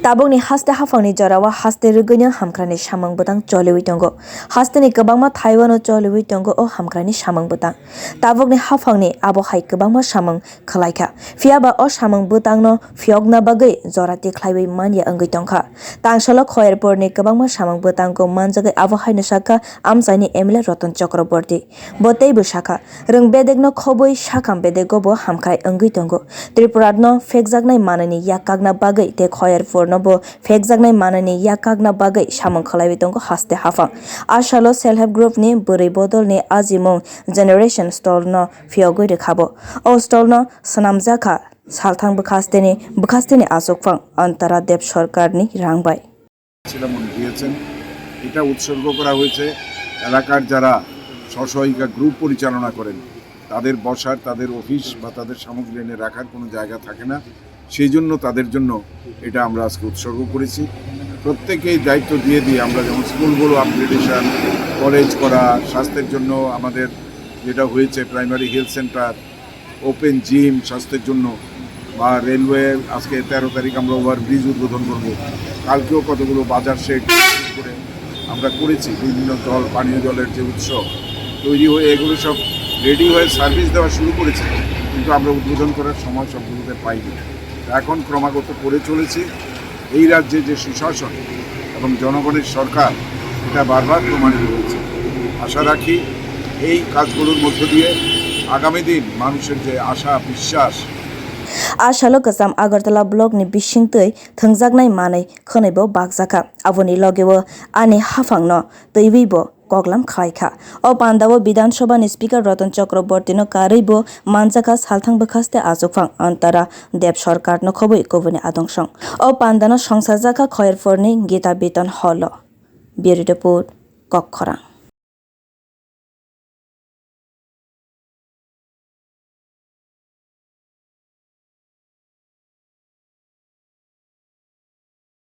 tabungni haste hafangni jorawa haste rugini hamkrani samung bwtang choliwi tongo hasteni kwbangma thaiwano choliwi tongo o hamkrani samung bwtang tabukni hafangni abo hai kwbangma samung khlaikha phiaba o samung bwtangno phiokna bagui jora tiklaiwi manya angui tongkha Tangsalo Khoyerpur ni kwbangma samung bwtangko manjakha abo haino saka amchaini MLA Ratan Chakroborty botei bwsakha rungbedekno khobui sakam bedego bo hamkhai angui tongo Tripurano fekjaknai manani yakakna bagui te Khoyerpur no bo fekjaknai manani yakakna bagui samung khlaiwi tongo haste hafang Asalo self help group ni bwrwi bodol ni ajimung generation stall no phiogui rekhabo o stall no manjakha salthang bwkhaste achukphang Antara Deb Sarkar ni rangbai এটা উৎসর্গ করা হয়েছে এলাকার যারা স্বসহায়িকা group পরিচালনা করেন তাদের বসার তাদের অফিস বা তাদের সামগ্রী এনে রাখার কোনো জায়গা থাকে না সেই জন্য তাদের জন্য এটা আমরা আজকে উৎসর্গ করেছি প্রত্যেকেই দায়িত্ব দিয়ে আমরা যেমন স্কুলগুলো আপগ্রেডেশন কলেজ করা স্বাস্থ্যের জন্য আমাদের যেটা হয়েছে primary health centre open gym স্বাস্থ্যের জন্য বা রেলওয়ে আজকে 13 তারিখ আমরা ওভারব্রিজ উদ্বোধন করব কালকেও কতগুলো বাজার শেড করে আমরা করেছি বিভিন্ন জল পানীয় জলের যে উৎস তৈরি হয়ে এগুলো সব রেডি হয়ে সার্ভিস দেওয়া শুরু করেছে কিন্তু আমরা উদ্বোধন করার সময় সবগুলোতে পাইনি এখন ক্রমাগত করে চলেছি এই রাজ্যে যে সুশাসন এবং জনগণের সরকার এটা বারবার প্রমাণিত হয়েছে আশা রাখি এই কাজগুলোর মধ্য দিয়ে আগামী দিন মানুষের যে আশা বিশ্বাস Asalo Kasam Agartala blog ni bisingtui thungjaknai manai khonaibo bakjaka aboni logewo ani hafangno teiwibo koklam khaikha o pandao Bidhan Sabha ni speaker Ratan Chakroborty no karibo manjakha salthang bwkhaste achukphang Antara Deb Sarkar no khobui kubuni adongrok o pandano songsajaka Khoyerpur ni gita beton holo Bureau report Kokkhorang